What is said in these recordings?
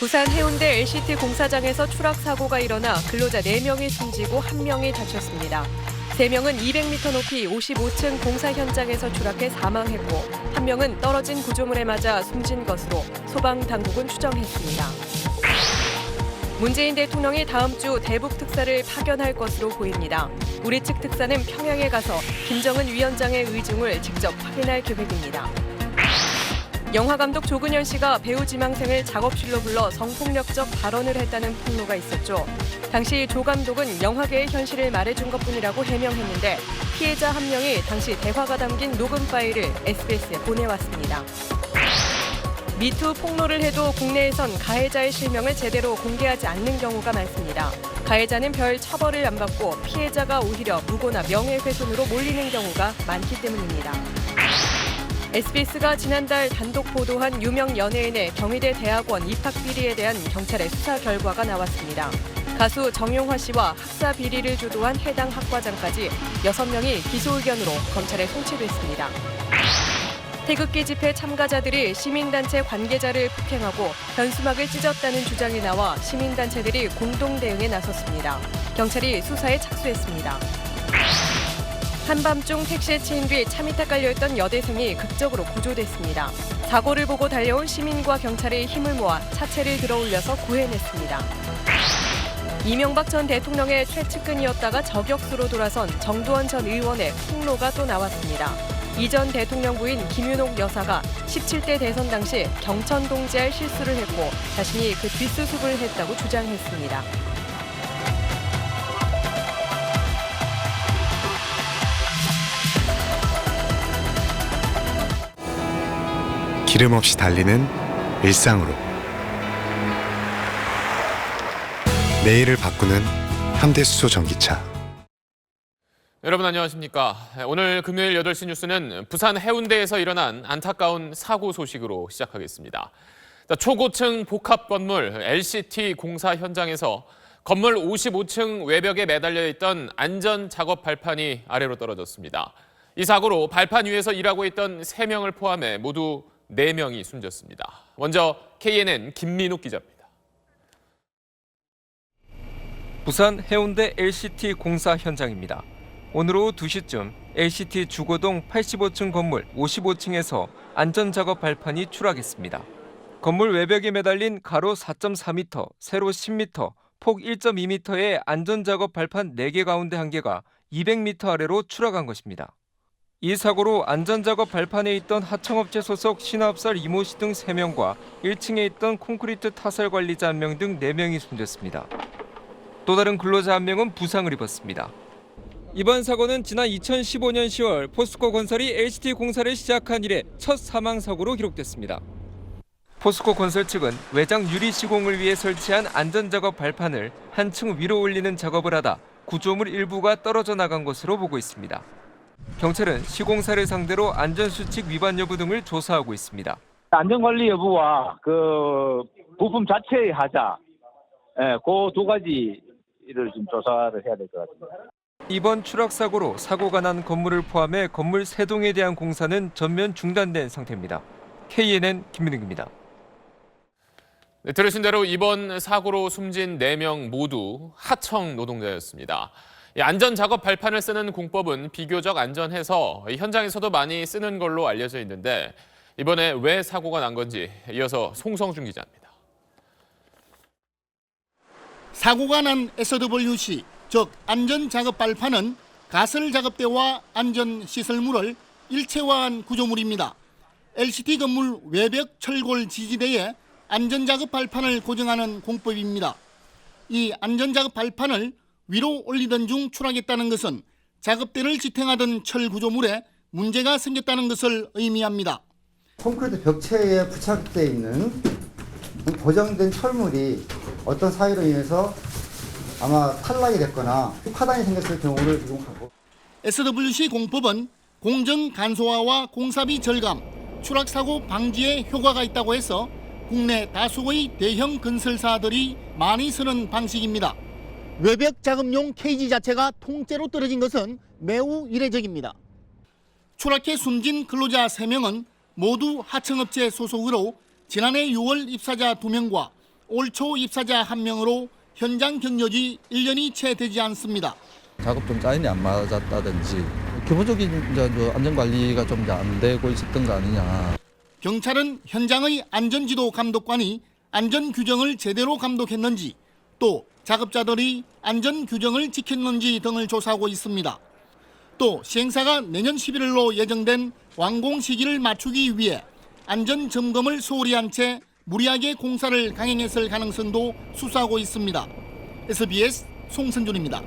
부산 해운대 LCT 공사장에서 추락 사고가 일어나 근로자 4명이 숨지고 1명이 다쳤습니다. 3명은 200m 높이 55층 공사 현장에서 추락해 사망했고 1명은 떨어진 구조물에 맞아 숨진 것으로 소방당국은 추정했습니다. 문재인 대통령이 다음 주 대북 특사를 파견할 것으로 보입니다. 우리 측 특사는 평양에 가서 김정은 위원장의 의중을 직접 확인할 계획입니다. 영화감독 조근현 씨가 배우 지망생을 작업실로 불러 성폭력적 발언을 했다는 폭로가 있었죠. 당시 조 감독은 영화계의 현실을 말해준 것뿐이라고 해명했는데 피해자 한 명이 당시 대화가 담긴 녹음 파일을 SBS에 보내왔습니다. 미투 폭로를 해도 국내에선 가해자의 실명을 제대로 공개하지 않는 경우가 많습니다. 가해자는 별 처벌을 안 받고 피해자가 오히려 무고나 명예훼손으로 몰리는 경우가 많기 때문입니다. SBS가 지난달 단독 보도한 유명 연예인의 경희대 대학원 입학 비리에 대한 경찰의 수사 결과가 나왔습니다. 가수 정용화 씨와 학사 비리를 주도한 해당 학과장까지 6명이 기소 의견으로 검찰에 송치됐습니다. 태극기 집회 참가자들이 시민단체 관계자를 폭행하고 현수막을 찢었다는 주장이 나와 시민단체들이 공동 대응에 나섰습니다. 경찰이 수사에 착수했습니다. 한밤중 택시에 치인 뒤 차 밑에 깔려있던 여대생이 극적으로 구조됐습니다. 사고를 보고 달려온 시민과 경찰이 힘을 모아 차체를 들어올려서 구해냈습니다. 이명박 전 대통령의 최측근이었다가 저격수로 돌아선 정두원 전 의원의 폭로가 또 나왔습니다. 이 전 대통령 부인 김윤옥 여사가 17대 대선 당시 경천 동지할 실수를 했고 자신이 그 뒷수습을 했다고 주장했습니다. 기름 없이 달리는 일상으로 내일을 바꾸는 현대수소 전기차. 여러분 안녕하십니까. 오늘 금요일 8시 뉴스는 부산 해운대에서 일어난 안타까운 사고 소식으로 시작하겠습니다. 초고층 복합 건물 LCT 공사 현장에서 건물 55층 외벽에 매달려 있던 안전 작업 발판이 아래로 떨어졌습니다. 이 사고로 발판 위에서 일하고 있던 3명을 포함해 모두 4명이 숨졌습니다. 먼저 KNN 김민욱 기자입니다. 부산 해운대 LCT 공사 현장입니다. 오늘 오후 2시쯤 LCT 주거동 85층 건물 55층에서 안전작업 발판이 추락했습니다. 건물 외벽에 매달린 가로 4.4m, 세로 10m, 폭 1.2m의 안전작업 발판 4개 가운데 1개가 200m 아래로 추락한 것입니다. 이 사고로 안전작업 발판에 있던 하청업체 소속 신압설 이모 씨 등 3명과 1층에 있던 콘크리트 타설 관리자 1명 등 4명이 숨졌습니다. 또 다른 근로자 1명은 부상을 입었습니다. 이번 사고는 지난 2015년 10월 포스코 건설이 LCT 공사를 시작한 이래 첫 사망 사고로 기록됐습니다. 포스코 건설 측은 외장 유리 시공을 위해 설치한 안전작업 발판을 한층 위로 올리는 작업을 하다 구조물 일부가 떨어져 나간 것으로 보고 있습니다. 경찰은 시공사를 상대로 안전수칙 위반 여부 등을 조사하고 있습니다. 안전관리 여부와 그 부품 자체의 하자, 그 두 가지를 좀 조사를 해야 될 것 같습니다. 이번 추락 사고로 사고가 난 건물을 포함해 건물 3동에 대한 공사는 전면 중단된 상태입니다. KNN 김민욱입니다. 네, 들으신 대로 이번 사고로 숨진 4명 모두 하청 노동자였습니다. 안전작업 발판을 쓰는 공법은 비교적 안전해서 현장에서도 많이 쓰는 걸로 알려져 있는데 이번에 왜 사고가 난 건지 이어서 송성준 기자입니다. 사고가 난 SWC, 즉 안전작업 발판은 가설 작업대와 안전시설물을 일체화한 구조물입니다. LCT 건물 외벽 철골 지지대에 안전작업 발판을 고정하는 공법입니다. 이 안전작업 발판을 위로 올리던 중 추락했다는 것은 작업대를 지탱하던 철 구조물에 문제가 생겼다는 것을 의미합니다. 콘크리트 벽체에 부착되어 있는 고정된 철물이 어떤 사유로 인해서 아마 탈락이 됐거나 파단이 생겼을 경우를 이용하고 SWC 공법은 공정 간소화와 공사비 절감, 추락사고 방지에 효과가 있다고 해서 국내 다수의 대형 건설사들이 많이 쓰는 방식입니다. 외벽 작업용 케이지 자체가 통째로 떨어진 것은 매우 이례적입니다. 추락해 숨진 근로자 3명은 모두 하청업체 소속으로 지난해 6월 입사자 2명과 올 초 입사자 1명으로 현장 경력이 1년이 채 되지 않습니다. 작업 좀 라인이 안 맞았다든지 기본적인 안전관리가 좀 안 되고 있었던 거 아니냐. 경찰은 현장의 안전지도 감독관이 안전 규정을 제대로 감독했는지 또 작업자들이 안전 규정을 지켰는지 등을 조사하고 있습니다. 또 시행사가 내년 11월로 예정된 완공 시기를 맞추기 위해 안전 점검을 소홀히 한 채 무리하게 공사를 강행했을 가능성도 수사하고 있습니다. SBS 송선준입니다.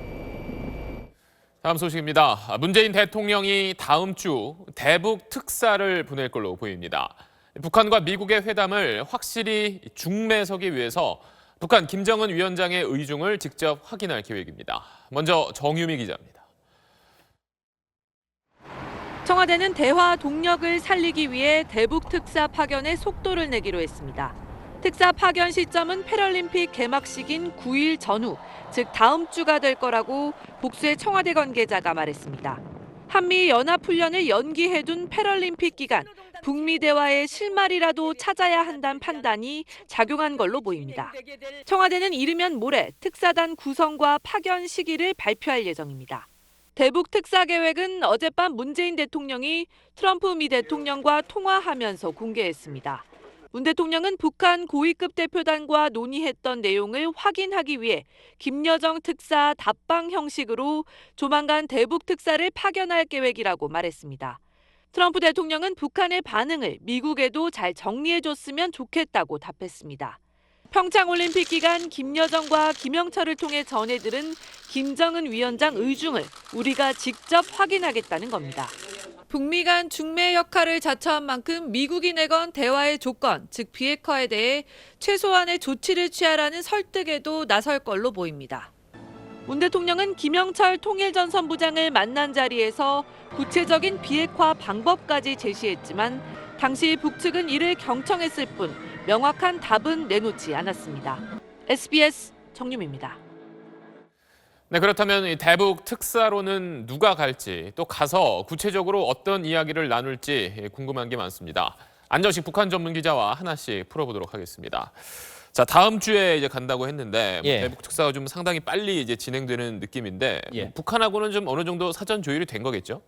다음 소식입니다. 문재인 대통령이 다음 주 대북 특사를 보낼 걸로 보입니다. 북한과 미국의 회담을 확실히 중매서기 위해서 북한 김정은 위원장의 의중을 직접 확인할 계획입니다. 먼저 정유미 기자입니다. 청와대는 대화 동력을 살리기 위해 대북 특사 파견에 속도를 내기로 했습니다. 특사 파견 시점은 패럴림픽 개막식인 9일 전후, 즉 다음 주가 될 거라고 복수의 청와대 관계자가 말했습니다. 한미 연합훈련을 연기해둔 패럴림픽 기간, 북미 대화의 실마리라도 찾아야 한다는 판단이 작용한 걸로 보입니다. 청와대는 이르면 모레 특사단 구성과 파견 시기를 발표할 예정입니다. 대북 특사 계획은 어젯밤 문재인 대통령이 트럼프 미 대통령과 통화하면서 공개했습니다. 문 대통령은 북한 고위급 대표단과 논의했던 내용을 확인하기 위해 김여정 특사 답방 형식으로 조만간 대북 특사를 파견할 계획이라고 말했습니다. 트럼프 대통령은 북한의 반응을 미국에도 잘 정리해줬으면 좋겠다고 답했습니다. 평창올림픽 기간 김여정과 김영철을 통해 전해들은 김정은 위원장 의중을 우리가 직접 확인하겠다는 겁니다. 북미 간 중매 역할을 자처한 만큼 미국이 내건 대화의 조건, 즉 비핵화에 대해 최소한의 조치를 취하라는 설득에도 나설 걸로 보입니다. 문 대통령은 김영철 통일전선부장을 만난 자리에서 구체적인 비핵화 방법까지 제시했지만 당시 북측은 이를 경청했을 뿐 명확한 답은 내놓지 않았습니다. SBS 정유미입니다. 네, 그렇다면 이 대북 특사로는 누가 갈지 또 가서 구체적으로 어떤 이야기를 나눌지 궁금한 게 많습니다. 안정식 북한 전문 기자와 하나씩 풀어보도록 하겠습니다. 자, 다음 주에 이제 간다고 했는데 대북 특사가 좀 상당히 빨리 이제 진행되는 느낌인데 북한하고는 좀 어느 정도 사전 조율이 된 거겠죠?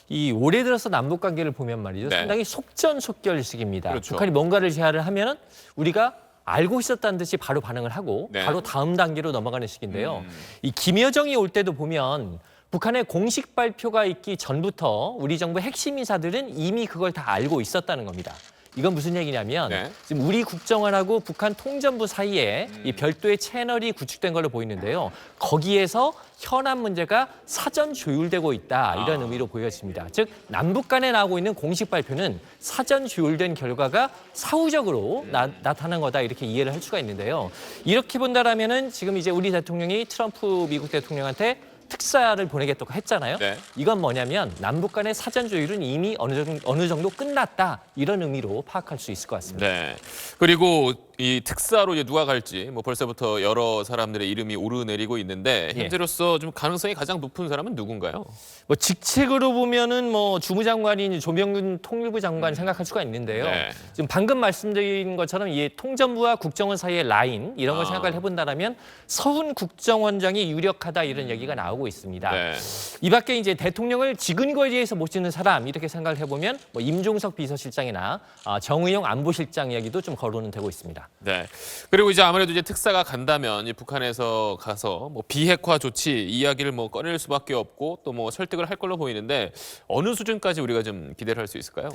이 올해 들어서 남북 관계를 보면 말이죠. 상당히 속전속결식입니다. 그렇죠. 북한이 뭔가를 제안을 하면은 우리가 알고 있었다는 듯이 바로 반응을 하고 바로 다음 단계로 넘어가는 식인데요. 이 김여정이 올 때도 보면 북한의 공식 발표가 있기 전부터 우리 정부 핵심 인사들은 이미 그걸 다 알고 있었다는 겁니다. 이건 무슨 얘기냐면 지금 우리 국정원하고 북한 통전부 사이에 이 별도의 채널이 구축된 걸로 보이는데요. 거기에서 현안 문제가 사전 조율되고 있다 이런 의미로 보여집니다. 즉 남북 간에 나오고 있는 공식 발표는 사전 조율된 결과가 사후적으로 나타난 거다 이렇게 이해를 할 수가 있는데요. 이렇게 본다라면은 지금 이제 우리 대통령이 트럼프 미국 대통령한테 특사를 보내겠다고 했잖아요. 이건 뭐냐면 남북 간의 사전 조율은 이미 어느 정도 끝났다 이런 의미로 파악할 수 있을 것 같습니다. 네. 그리고 이 특사로 이제 누가 갈지 뭐 벌써부터 여러 사람들의 이름이 오르내리고 있는데 현재로서 좀 가능성이 가장 높은 사람은 누군가요? 뭐 직책으로 보면은 뭐 주무장관인 조명균 통일부 장관 생각할 수가 있는데요. 지금 방금 말씀드린 것처럼 이 통전부와 국정원 사이의 라인 이런 걸 생각을 해본다라면 서훈 국정원장이 유력하다 이런 얘기가 나오고 있습니다. 이 밖에 이제 대통령을 지근거리에서 모시는 사람 이렇게 생각을 해보면 뭐 임종석 비서실장이나 정의용 안보실장 이야기도 좀 거론은 되고 있습니다. 네. 그리고 이제 아무래도 이제 특사가 간다면 이 북한에서 가서 뭐 비핵화 조치 이야기를 뭐 꺼낼 수밖에 없고 또 뭐 설득을 할 걸로 보이는데 어느 수준까지 우리가 좀 기대를 할 수 있을까요?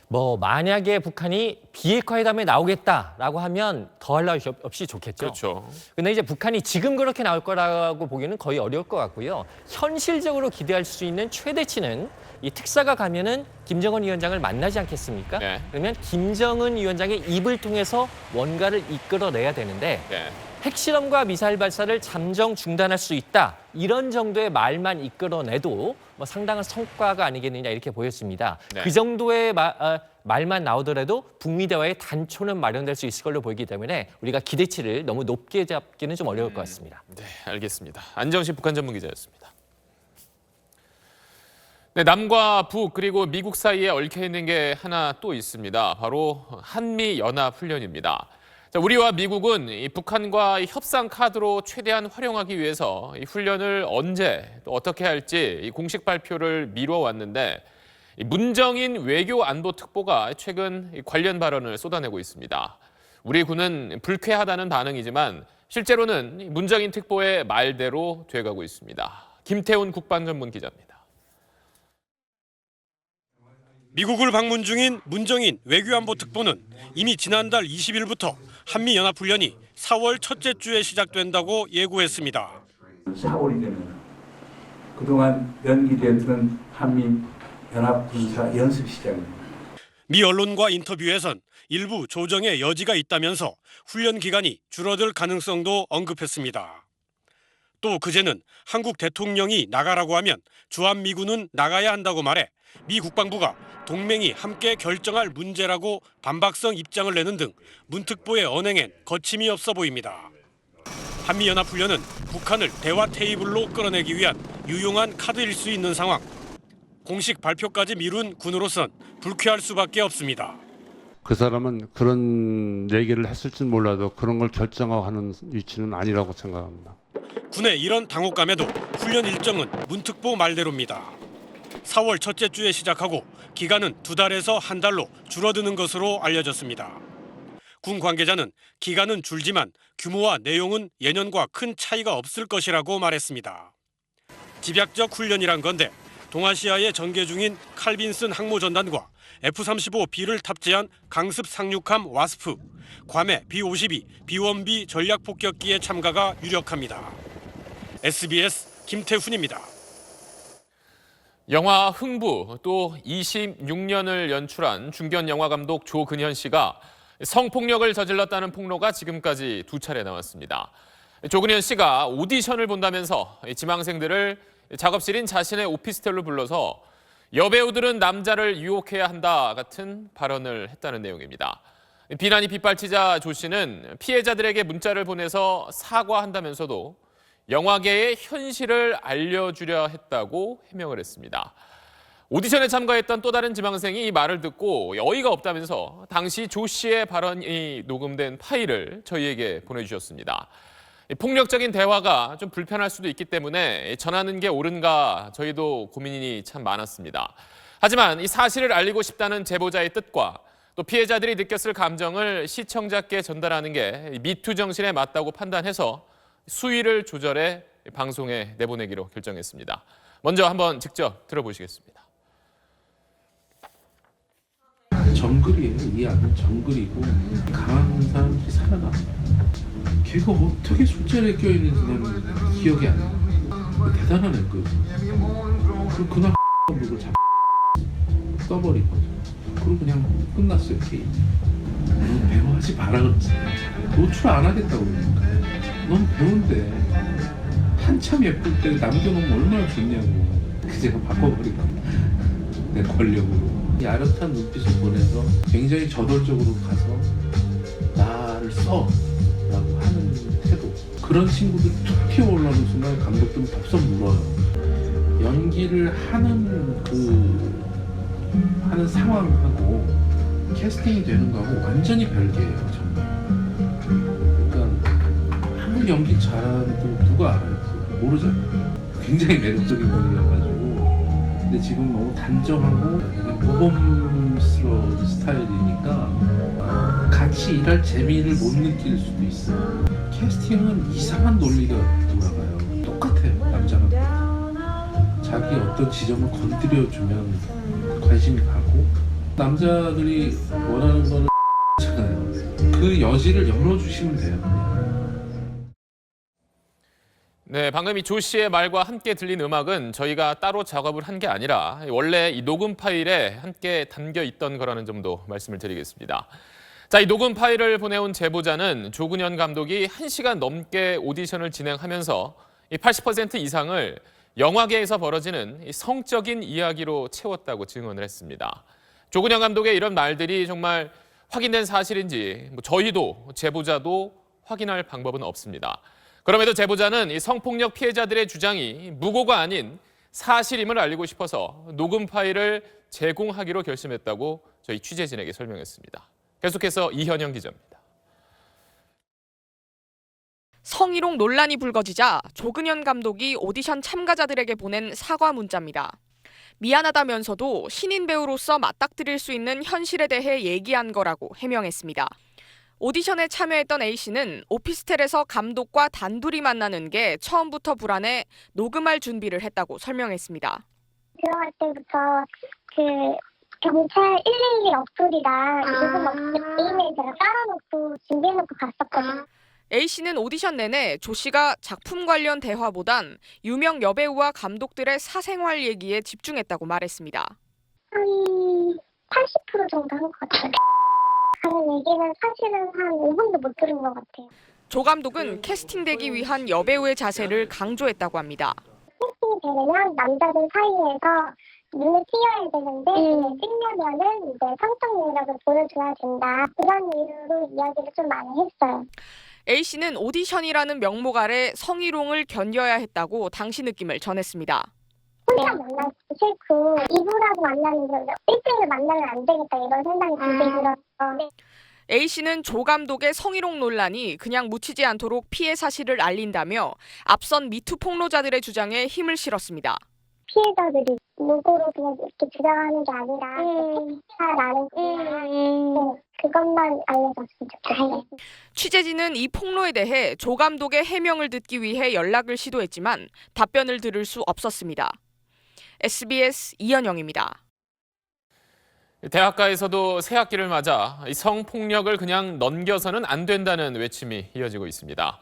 뭐 만약에 북한이 비핵화 회담에 나오겠다라고 하면 더할 나위 없이 좋겠죠. 그렇죠. 근데 이제 북한이 지금 그렇게 나올 거라고 보기는 거의 어려울 것 같고요. 현실적으로 기대할 수 있는 최대치는 이 특사가 가면은 김정은 위원장을 만나지 않겠습니까? 그러면 김정은 위원장의 입을 통해서 뭔가를 이끌어내야 되는데 핵실험과 미사일 발사를 잠정 중단할 수 있다. 이런 정도의 말만 이끌어내도 뭐 상당한 성과가 아니겠느냐 이렇게 보였습니다. 그 정도의 말만 나오더라도 북미 대화의 단초는 마련될 수 있을 걸로 보이기 때문에 우리가 기대치를 너무 높게 잡기는 좀 어려울 것 같습니다. 네, 알겠습니다. 안정식 북한 전문 기자였습니다. 네, 남과 북 그리고 미국 사이에 얽혀 있는 게 하나 또 있습니다. 바로 한미 연합 훈련입니다. 자, 우리와 미국은 이 북한과 이 협상 카드로 최대한 활용하기 위해서 이 훈련을 언제 또 어떻게 할지 이 공식 발표를 미뤄왔는데 이 문정인 외교안보특보가 최근 이 관련 발언을 쏟아내고 있습니다. 우리 군은 불쾌하다는 반응이지만 실제로는 문정인 특보의 말대로 돼가고 있습니다. 김태훈 국방전문 기자입니다. 미국을 방문 중인 문정인 외교안보특보는 이미 지난달 20일부터 한미연합훈련이 4월 첫째 주에 시작된다고 예고했습니다. 4월이 되면 그동안 연기되던 한미연합군사 연습 시작입니다. 미 언론과 인터뷰에선 일부 조정의 여지가 있다면서 훈련 기간이 줄어들 가능성도 언급했습니다. 또 그제는 한국 대통령이 나가라고 하면 주한미군은 나가야 한다고 말해 미 국방부가 동맹이 함께 결정할 문제라고 반박성 입장을 내는 등 문 특보의 언행엔 거침이 없어 보입니다. 한미연합훈련은 북한을 대화 테이블로 끌어내기 위한 유용한 카드일 수 있는 상황. 공식 발표까지 미룬 군으로선 불쾌할 수밖에 없습니다. 그 사람은 그런 얘기를 했을진 몰라도 그런 걸 결정하고 하는 위치는 아니라고 생각합니다. 군의 이런 당혹감에도 훈련 일정은 문특보 말대로입니다. 4월 첫째 주에 시작하고 기간은 2달에서 1달로 줄어드는 것으로 알려졌습니다. 군 관계자는 기간은 줄지만 규모와 내용은 예년과 큰 차이가 없을 것이라고 말했습니다. 집약적 훈련이란 건데 동아시아에 전개 중인 칼빈슨 항모전단과 F-35B를 탑재한 강습 상륙함 와스프, 괌의 B-52, B-1B 전략폭격기의 참가가 유력합니다. SBS 김태훈입니다. 영화 흥부 또 26년을 연출한 중견 영화 감독 조근현 씨가 성폭력을 저질렀다는 폭로가 지금까지 2차례 나왔습니다. 조근현 씨가 오디션을 본다면서 지망생들을 작업실인 자신의 오피스텔로 불러서 여배우들은 남자를 유혹해야 한다 같은 발언을 했다는 내용입니다. 비난이 빗발치자 조 씨는 피해자들에게 문자를 보내서 사과한다면서도 영화계의 현실을 알려주려 했다고 해명을 했습니다. 오디션에 참가했던 또 다른 지망생이 이 말을 듣고 어이가 없다면서 당시 조 씨의 발언이 녹음된 파일을 저희에게 보내주셨습니다. 폭력적인 대화가 좀 불편할 수도 있기 때문에 전하는 게 옳은가 저희도 고민이 참 많았습니다. 하지만 이 사실을 알리고 싶다는 제보자의 뜻과 또 피해자들이 느꼈을 감정을 시청자께 전달하는 게 미투 정신에 맞다고 판단해서 수위를 조절해 방송에 내보내기로 결정했습니다. 먼저 한번 직접 들어보시겠습니다. 정글이에요. 이 안은 정글이고 강한 사람들이 살아나. 걔가 어떻게 술자리에 껴있는지 나는 기억이 안 나. 대단한 애거든. 그리고 그날 누굴 써버린 거죠. 그리고 그냥 끝났어요. 게임. 넌 배우하지 마라 그랬지. 노출 안 하겠다고 그러니까. 넌 배우인데 한참 예쁠 때 남겨놓으면 얼마나 좋냐고. 그제가 바꿔버린 거야. 내 권력으로. 야릇한 눈빛을 보내서 굉장히 저돌적으로 가서 나를 써 라고 하는 태도. 그런 친구들 툭 튀어 올라오는 순간 감독들은 덥석 물어요. 연기를 하는 상황하고 캐스팅이 되는 거하고 완전히 별개예요. 정말. 그러니까 아무리 연기 잘하는 누가 알아요? 모르잖아요. 굉장히 매력적인 분이어가지고. 근데 지금 너무 단정하고 모범스러운 스타일이니까 같이 일할 재미를 못 느낄 수도 있어요. 캐스팅은 이상한 논리가 돌아가요. 똑같아요. 남자랑 자기 어떤 지점을 건드려주면 관심이 가고 남자들이 원하는 거는 잖아요. 그 여지를 열어주시면 돼요. 네, 방금 이 조 씨의 말과 함께 들린 음악은 저희가 따로 작업을 한 게 아니라 원래 이 녹음 파일에 함께 담겨 있던 거라는 점도 말씀을 드리겠습니다. 자, 이 녹음 파일을 보내온 제보자는 조근현 감독이 1시간 넘게 오디션을 진행하면서 이 80% 이상을 영화계에서 벌어지는 이 성적인 이야기로 채웠다고 증언을 했습니다. 조근현 감독의 이런 말들이 정말 확인된 사실인지 저희도 제보자도 확인할 방법은 없습니다. 그럼에도 제보자는 이 성폭력 피해자들의 주장이 무고가 아닌 사실임을 알리고 싶어서 녹음 파일을 제공하기로 결심했다고 저희 취재진에게 설명했습니다. 계속해서 이현영 기자입니다. 성희롱 논란이 불거지자 조근현 감독이 오디션 참가자들에게 보낸 사과 문자입니다. 미안하다면서도 신인 배우로서 맞닥뜨릴 수 있는 현실에 대해 얘기한 거라고 해명했습니다. 오디션에 참여했던 A씨는 오피스텔에서 감독과 단둘이 만나는 게 처음부터 불안해 녹음할 준비를 했다고 설명했습니다. 들어갈 때부터 경찰 111 어플이랑 녹음 이메일 제가 깔아놓고 준비해놓고 갔었거든요. A씨는 오디션 내내 조 씨가 작품 관련 대화보단 유명 여배우와 감독들의 사생활 얘기에 집중했다고 말했습니다. 한 80% 정도 한 것 같아요. 하는 얘기는 사실은 한 5분도 못 들은 것 같아요. 조 감독은 캐스팅되기 위한 여배우의 자세를 강조했다고 합니다. 캐스팅이 되면 남자들 사이에서 눈에 띄어야 되는데 찍려면은 이제 성적 능력을 보여줘야 된다. 그런 이유로 이야기를 좀 많이 했어요. A씨는 오디션이라는 명목 아래 성희롱을 견뎌야 했다고 당시 느낌을 전했습니다. 혼자 만나기 싫고 이불하고 만나는 거 1대1로 만나면 안 되겠다 이런 생각이 굉장히 들었어. A씨는 조 감독의 성희롱 논란이 그냥 묻히지 않도록 피해 사실을 알린다며 앞선 미투 폭로자들의 주장에 힘을 실었습니다. 피해자들이 누구로 그냥 이렇게 주장하는 게 아니라 나는 그것만 알려줬으면 좋겠어요. 취재진은 이 폭로에 대해 조 감독의 해명을 듣기 위해 연락을 시도했지만 답변을 들을 수 없었습니다. SBS 이현영입니다. 대학가에서도 새 학기를 맞아 성폭력을 그냥 넘겨서는 안 된다는 외침이 이어지고 있습니다.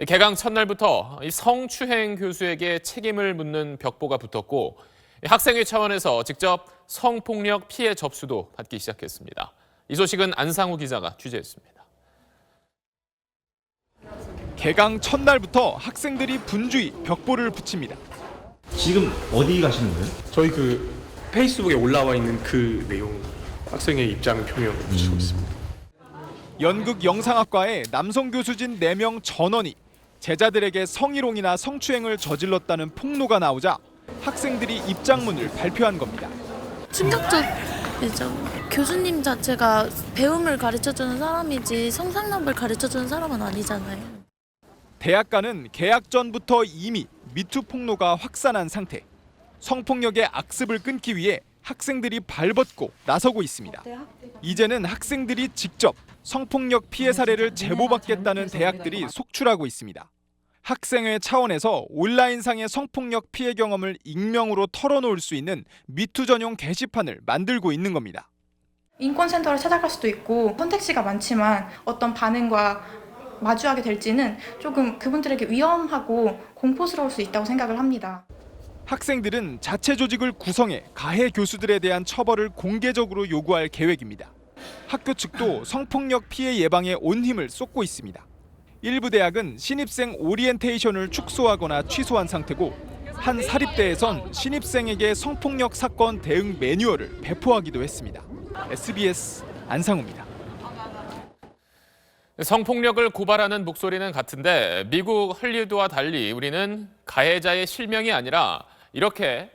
개강 첫날부터 성추행 교수에게 책임을 묻는 벽보가 붙었고 학생회 차원에서 직접 성폭력 피해 접수도 받기 시작했습니다. 이 소식은 안상우 기자가 취재했습니다. 개강 첫날부터 학생들이 분주히 벽보를 붙입니다. 지금 어디 가시는 거예요? 저희 페이스북에 올라와 있는 그 내용 학생의 입장 표명을 붙이고 있습니다. 연극영상학과의 남성 교수진 4명 전원이 제자들에게 성희롱이나 성추행을 저질렀다는 폭로가 나오자 학생들이 입장문을 발표한 겁니다. 충격적이죠. 교수님 자체가 배움을 가르쳐주는 사람이지 성상납을 가르쳐주는 사람은 아니잖아요. 대학가는 개학 전부터 이미 미투 폭로가 확산한 상태. 성폭력의 악습을 끊기 위해 학생들이 발벗고 나서고 있습니다. 이제는 학생들이 직접 성폭력 피해 사례를 제보받겠다는 대학들이 속출하고 있습니다. 학생회 차원에서 온라인상의 성폭력 피해 경험을 익명으로 털어놓을 수 있는 미투 전용 게시판을 만들고 있는 겁니다. 인권센터를 찾아갈 수도 있고 선택지가 많지만 어떤 반응과 마주하게 될지는 조금 그분들에게 위험하고 공포스러울 수 있다고 생각을 합니다. 학생들은 자체 조직을 구성해 가해 교수들에 대한 처벌을 공개적으로 요구할 계획입니다. 학교 측도 성폭력 피해 예방에 온 힘을 쏟고 있습니다. 일부 대학은 신입생 오리엔테이션을 축소하거나 취소한 상태고 한 사립대에선 신입생에게 성폭력 사건 대응 매뉴얼을 배포하기도 했습니다. SBS 안상우입니다. 성폭력을 고발하는 목소리는 같은데 미국 헐리우드와 달리 우리는 가해자의 실명이 아니라 이렇게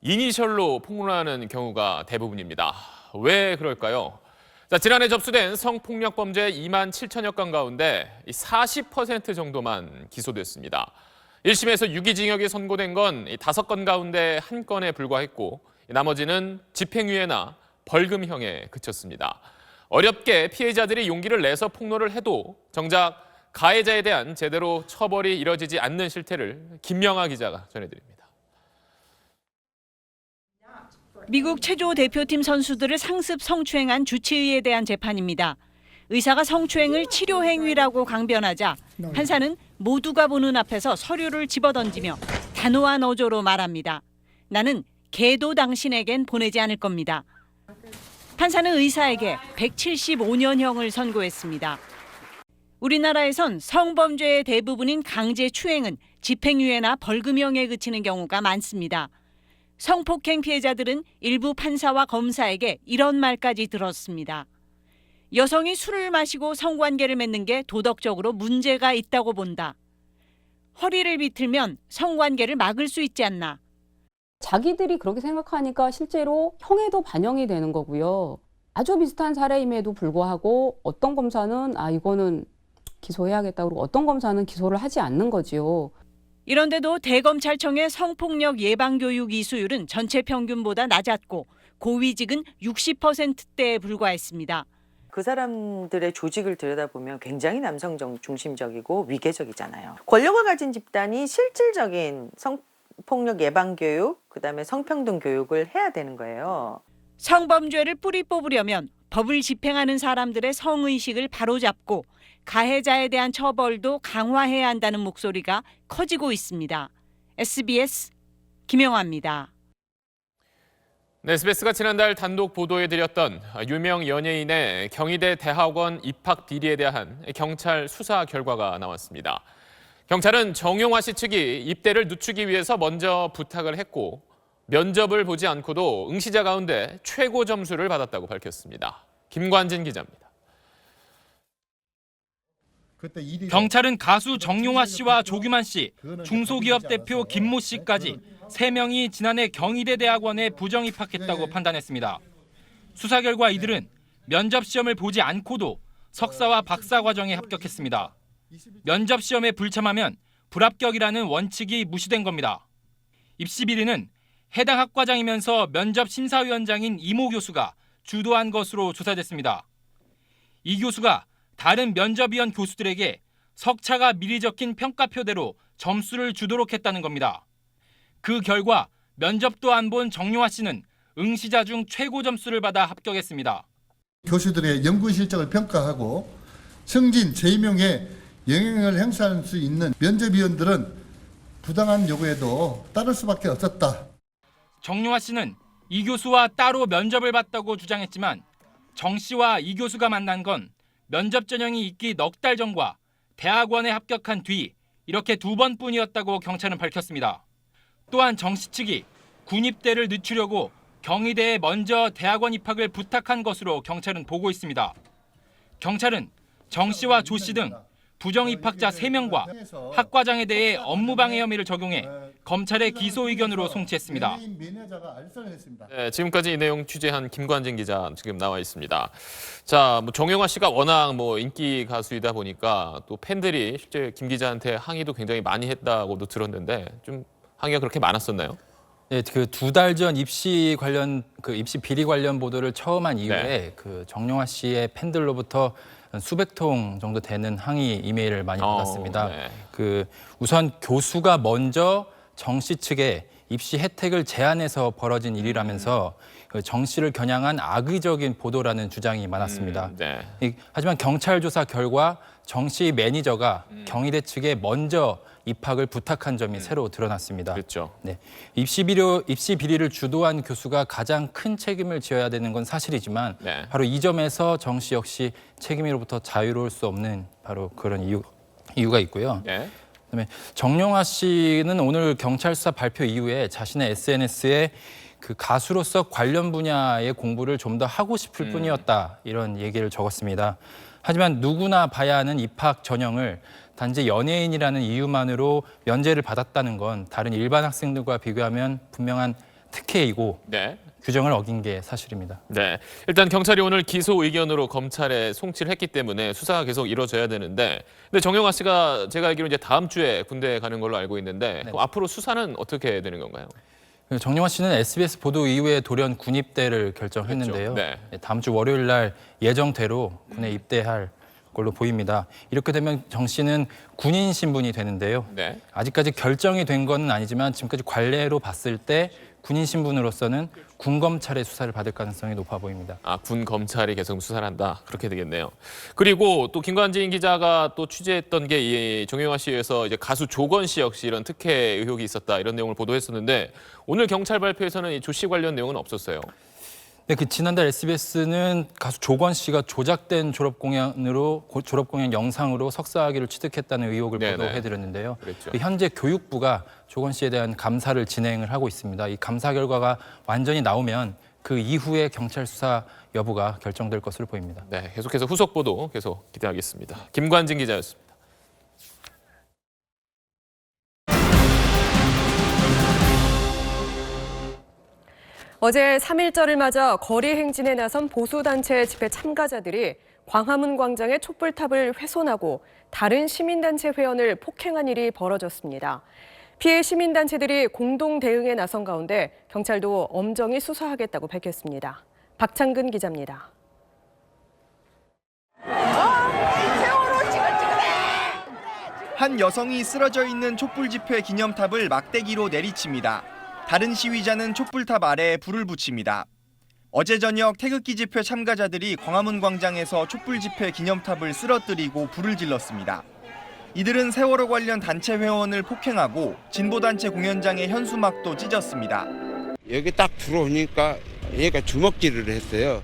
이니셜로 폭로하는 경우가 대부분입니다. 왜 그럴까요? 자, 지난해 접수된 성폭력 범죄 2만 7천여 건 가운데 40% 정도만 기소됐습니다. 1심에서 유기징역이 선고된 건 5건 가운데 1건에 불과했고 나머지는 집행유예나 벌금형에 그쳤습니다. 어렵게 피해자들이 용기를 내서 폭로를 해도 정작 가해자에 대한 제대로 처벌이 이뤄지지 않는 실태를 김명아 기자가 전해드립니다. 미국 체조 대표팀 선수들을 상습 성추행한 주치의에 대한 재판입니다. 의사가 성추행을 치료 행위라고 강변하자 판사는 모두가 보는 앞에서 서류를 집어던지며 단호한 어조로 말합니다. 나는 개도 당신에겐 보내지 않을 겁니다. 판사는 의사에게 175년형을 선고했습니다. 우리나라에선 성범죄의 대부분인 강제추행은 집행유예나 벌금형에 그치는 경우가 많습니다. 성폭행 피해자들은 일부 판사와 검사에게 이런 말까지 들었습니다. 여성이 술을 마시고 성관계를 맺는 게 도덕적으로 문제가 있다고 본다. 허리를 비틀면 성관계를 막을 수 있지 않나. 자기들이 그렇게 생각하니까 실제로 형에도 반영이 되는 거고요. 아주 비슷한 사례임에도 불구하고 어떤 검사는 이거는 기소해야겠다. 그리고 어떤 검사는 기소를 하지 않는 거지요. 이런데도 대검찰청의 성폭력 예방교육 이수율은 전체 평균보다 낮았고 고위직은 60%대에 불과했습니다. 그 사람들의 조직을 들여다보면 굉장히 남성 중심적이고 위계적이잖아요. 권력을 가진 집단이 실질적인 성폭력 예방 교육, 그다음에 성평등 교육을 해야 되는 거예요. 성범죄를 뿌리 뽑으려면 법을 집행하는 사람들의 성의식을 바로잡고 가해자에 대한 처벌도 강화해야 한다는 목소리가 커지고 있습니다. SBS 김영아입니다. 네, SBS가 지난달 단독 보도해드렸던 유명 연예인의 경희대 대학원 입학 비리에 대한 경찰 수사 결과가 나왔습니다. 경찰은 정용화 씨 측이 입대를 늦추기 위해서 먼저 부탁을 했고 면접을 보지 않고도 응시자 가운데 최고 점수를 받았다고 밝혔습니다. 김관진 기자입니다. 경찰은 가수 정용화 씨와 조규만 씨, 중소기업 대표 김모 씨까지 3명이 지난해 경희대 대학원에 부정 입학했다고 판단했습니다. 수사 결과 이들은 면접 시험을 보지 않고도 석사와 박사 과정에 합격했습니다. 면접 시험에 불참하면 불합격이라는 원칙이 무시된 겁니다. 입시 비리는 해당 학과장이면서 면접 심사위원장인 이모 교수가 주도한 것으로 조사됐습니다. 이 교수가 다른 면접위원 교수들에게 석차가 미리 적힌 평가표대로 점수를 주도록 했다는 겁니다. 그 결과 면접도 안 본 정용화 씨는 응시자 중 최고 점수를 받아 합격했습니다. 교수들의 연구 실적을 평가하고 승진, 재임용에 영향을 행사할 수 있는 면접위원들은 부당한 요구에도 따를 수밖에 없었다. 정용화 씨는 이 교수와 따로 면접을 봤다고 주장했지만 정 씨와 이 교수가 만난 건 면접 전형이 있기 넉 달 전과 대학원에 합격한 뒤 이렇게 2번뿐이었다고 경찰은 밝혔습니다. 또한 정 씨 측이 군입대를 늦추려고 경희대에 먼저 대학원 입학을 부탁한 것으로 경찰은 보고 있습니다. 경찰은 정 씨와 조 씨 등 부정 입학자 3명과 학과장에 대해 업무방해 혐의를 적용해 검찰의 기소 의견으로 송치했습니다. 네, 지금까지 이 내용 취재한 김관진 기자 지금 나와 있습니다. 자, 정용화 씨가 워낙 인기 가수이다 보니까 또 팬들이 실제 김 기자한테 항의도 굉장히 많이 했다고도 들었는데 좀 항의가 그렇게 많았었나요? 네, 그 2달 전 입시 관련 입시 비리 관련 보도를 처음 한 이후에 네. 그 정용화 씨의 팬들로부터 수백 통 정도 되는 항의 이메일을 많이 받았습니다. 네. 우선 교수가 먼저 정 씨 측에 입시 혜택을 제한해서 벌어진 일이라면서 정 씨를 겨냥한 악의적인 보도라는 주장이 많았습니다. 네. 하지만 경찰 조사 결과 정 씨 매니저가 경희대 측에 먼저 입학을 부탁한 점이 새로 드러났습니다. 그렇죠. 네, 입시 비리를 주도한 교수가 가장 큰 책임을 지어야 되는 건 사실이지만 네. 바로 이 점에서 정 씨 역시 책임으로부터 자유로울 수 없는 바로 그런 이유가 있고요. 네. 그다음에 정용화 씨는 오늘 경찰 수사 발표 이후에 자신의 SNS에 그 가수로서 관련 분야의 공부를 좀 더 하고 싶을 뿐이었다 이런 얘기를 적었습니다. 하지만 누구나 봐야 하는 입학 전형을 단지 연예인이라는 이유만으로 면제를 받았다는 건 다른 일반 학생들과 비교하면 분명한 특혜이고 네. 규정을 어긴 게 사실입니다. 네, 일단 경찰이 오늘 기소 의견으로 검찰에 송치를 했기 때문에 수사가 계속 이루어져야 되는데 근데 정용화 씨가 제가 알기로 이제 다음 주에 군대에 가는 걸로 알고 있는데 그럼 앞으로 수사는 어떻게 되는 건가요? 정용화 씨는 SBS 보도 이후에 돌연 군입대를 결정했는데요. 그렇죠. 네. 다음 주 월요일 날 예정대로 군에 입대할 걸로 보입니다. 이렇게 되면 정 씨는 군인 신분이 되는데요. 네. 아직까지 결정이 된 건 아니지만 지금까지 관례로 봤을 때 군인 신분으로서는 군 검찰의 수사를 받을 가능성이 높아 보입니다. 아, 군 검찰이 계속 수사를 한다. 그렇게 되겠네요. 그리고 또 김관진 기자가 또 취재했던 게 이 정용화 씨에서 이제 가수 조건 씨 역시 이런 특혜 의혹이 있었다. 이런 내용을 보도했었는데 오늘 경찰 발표에서는 이 조 씨 관련 내용은 없었어요. 네, 지난달 SBS는 가수 조건 씨가 조작된 졸업공연 영상으로 석사학위를 취득했다는 의혹을 보도해드렸는데요. 현재 교육부가 조건 씨에 대한 감사를 진행을 하고 있습니다. 이 감사 결과가 완전히 나오면 그 이후에 경찰 수사 여부가 결정될 것으로 보입니다. 네, 계속해서 후속 보도 계속 기대하겠습니다. 김관진 기자였습니다. 어제 3.1절을 맞아 거리 행진에 나선 보수단체 집회 참가자들이 광화문 광장의 촛불탑을 훼손하고 다른 시민단체 회원을 폭행한 일이 벌어졌습니다. 피해 시민단체들이 공동 대응에 나선 가운데 경찰도 엄정히 수사하겠다고 밝혔습니다. 박창근 기자입니다. 한 여성이 쓰러져 있는 촛불 집회 기념탑을 막대기로 내리칩니다. 다른 시위자는 촛불탑 아래에 불을 붙입니다. 어제 저녁 태극기 집회 참가자들이 광화문 광장에서 촛불 집회 기념탑을 쓰러뜨리고 불을 질렀습니다. 이들은 세월호 관련 단체 회원을 폭행하고 진보단체 공연장의 현수막도 찢었습니다. 여기 딱 들어오니까 얘가 주먹질을 했어요.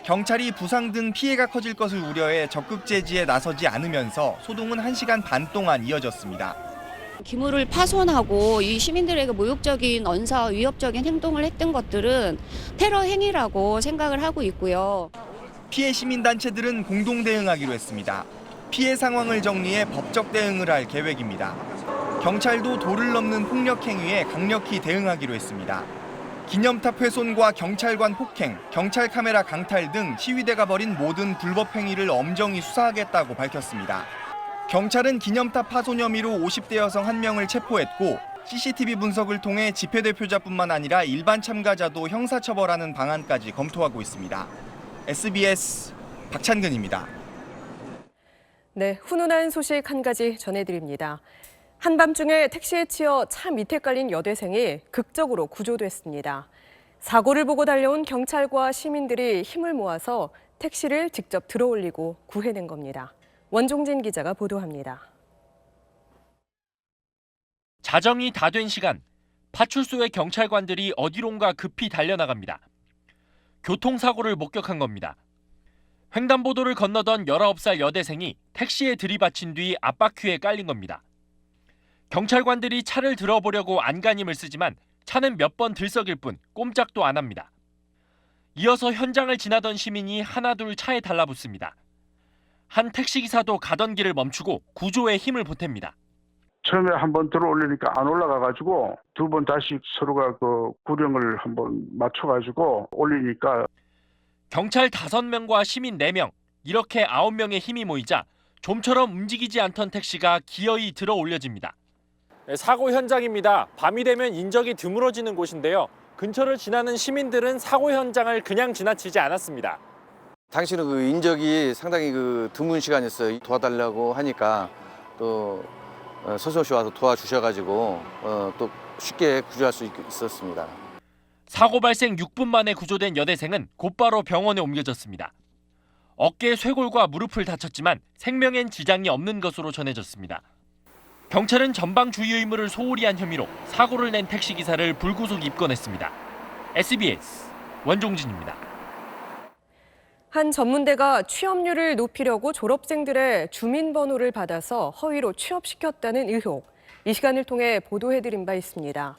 경찰이 부상 등 피해가 커질 것을 우려해 적극 제지에 나서지 않으면서 소동은 1시간 반 동안 이어졌습니다. 기물을 파손하고 이 시민들에게 모욕적인 언사와 위협적인 행동을 했던 것들은 테러 행위라고 생각을 하고 있고요. 피해 시민단체들은 공동 대응하기로 했습니다. 피해 상황을 정리해 법적 대응을 할 계획입니다. 경찰도 도를 넘는 폭력 행위에 강력히 대응하기로 했습니다. 기념탑 훼손과 경찰관 폭행, 경찰 카메라 강탈 등 시위대가 벌인 모든 불법 행위를 엄정히 수사하겠다고 밝혔습니다. 경찰은 기념탑 파손 혐의로 50대 여성 1명을 체포했고 CCTV 분석을 통해 집회 대표자뿐만 아니라 일반 참가자도 형사처벌하는 방안까지 검토하고 있습니다. SBS 박찬근입니다. 네, 훈훈한 소식 한 가지 전해드립니다. 한밤중에 택시에 치여 차 밑에 깔린 여대생이 극적으로 구조됐습니다. 사고를 보고 달려온 경찰과 시민들이 힘을 모아서 택시를 직접 들어올리고 구해낸 겁니다. 원종진 기자가 보도합니다. 자정이 다 된 시간, 파출소의 경찰관들이 어디론가 급히 달려나갑니다. 교통사고를 목격한 겁니다. 횡단보도를 건너던 19살 여대생이 택시에 들이받친 뒤 앞바퀴에 깔린 겁니다. 경찰관들이 차를 들어보려고 안간힘을 쓰지만 차는 몇 번 들썩일 뿐 꼼짝도 안 합니다. 이어서 현장을 지나던 시민이 하나둘 차에 달라붙습니다. 한 택시기사도 가던 길을 멈추고 구조에 힘을 보탭니다. 처음에 한번 들어올리니까 안 올라가가지고 두 번 다시 서로가 그 구령을 한번 맞춰가지고 올리니까 경찰 5명과 시민 4명, 이렇게 9명의 힘이 모이자 좀처럼 움직이지 않던 택시가 기어이 들어 올려집니다. 사고 현장입니다. 밤이 되면 인적이 드물어지는 곳인데요. 근처를 지나는 시민들은 사고 현장을 그냥 지나치지 않았습니다. 당시는 그 인적이 상당히 드문 시간이었어요. 도와달라고 하니까 또 서서시 와서 도와주셔가지고 또 쉽게 구조할 수 있었습니다. 사고 발생 6분 만에 구조된 여대생은 곧바로 병원에 옮겨졌습니다. 어깨 쇄골과 무릎을 다쳤지만 생명엔 지장이 없는 것으로 전해졌습니다. 경찰은 전방 주의 의무를 소홀히 한 혐의로 사고를 낸 택시기사를 불구속 입건했습니다. SBS 원종진입니다. 한 전문대가 취업률을 높이려고 졸업생들의 주민번호를 받아서 허위로 취업시켰다는 의혹, 이 시간을 통해 보도해드린 바 있습니다.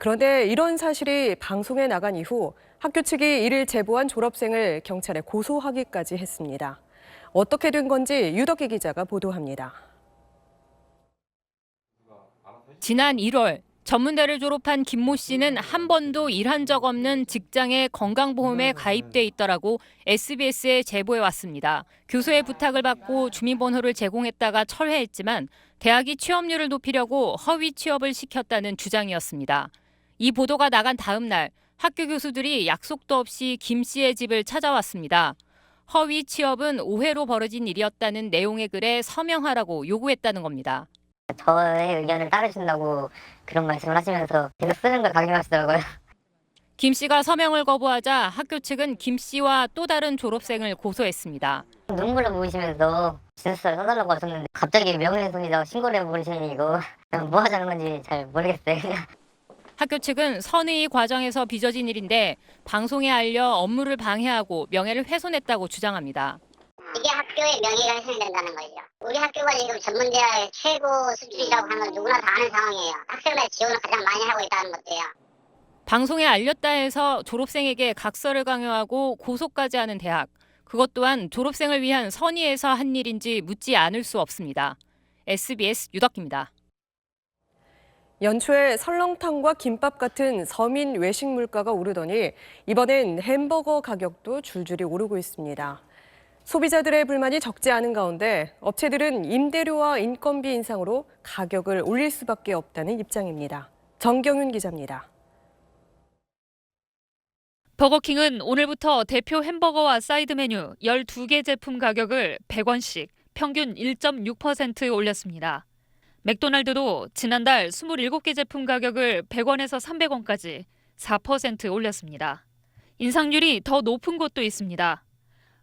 그런데 이런 사실이 방송에 나간 이후 학교 측이 이를 제보한 졸업생을 경찰에 고소하기까지 했습니다. 어떻게 된 건지 유덕기 기자가 보도합니다. 지난 1월 전문대를 졸업한 김모 씨는 한 번도 일한 적 없는 직장의 건강보험에 가입돼 있더라고 SBS에 제보해 왔습니다. 교수의 부탁을 받고 주민번호를 제공했다가 철회했지만 대학이 취업률을 높이려고 허위 취업을 시켰다는 주장이었습니다. 이 보도가 나간 다음 날 학교 교수들이 약속도 없이 김 씨의 집을 찾아왔습니다. 허위 취업은 오해로 벌어진 일이었다는 내용의 글에 서명하라고 요구했다는 겁니다. 저의 의견을 따르신다고 그런 말씀을 하시면서 계속 쓰는 걸 강요하시더라고요. 김 씨가 서명을 거부하자 학교 측은 김 씨와 또 다른 졸업생을 고소했습니다. 눈물을 보이시면서 진술서를 써달라고 하셨는데 갑자기 명예훼손이라고 신고를 해버리시니 이거 뭐 하자는 건지 잘 모르겠어요. 학교 측은 선의 과정에서 빚어진 일인데 방송에 알려 업무를 방해하고 명예를 훼손했다고 주장합니다. 이게 학교의 명예가 훼손된다는 거죠. 우리 학교가 지금 전문대학의 최고 수준이라고 하는 건 누구나 다 아는 상황이에요. 학생들 지원을 가장 많이 하고 있다는 것도요. 방송에 알렸다 해서 졸업생에게 각서를 강요하고 고소까지 하는 대학. 그것 또한 졸업생을 위한 선의에서 한 일인지 묻지 않을 수 없습니다. SBS 유덕기입니다. 연초에 설렁탕과 김밥 같은 서민 외식 물가가 오르더니 이번엔 햄버거 가격도 줄줄이 오르고 있습니다. 소비자들의 불만이 적지 않은 가운데 업체들은 임대료와 인건비 인상으로 가격을 올릴 수밖에 없다는 입장입니다. 정경윤 기자입니다. 버거킹은 오늘부터 대표 햄버거와 사이드 메뉴 12개 제품 가격을 100원씩 평균 1.6% 올렸습니다. 맥도날드도 지난달 27개 제품 가격을 100원에서 300원까지 4% 올렸습니다. 인상률이 더 높은 곳도 있습니다.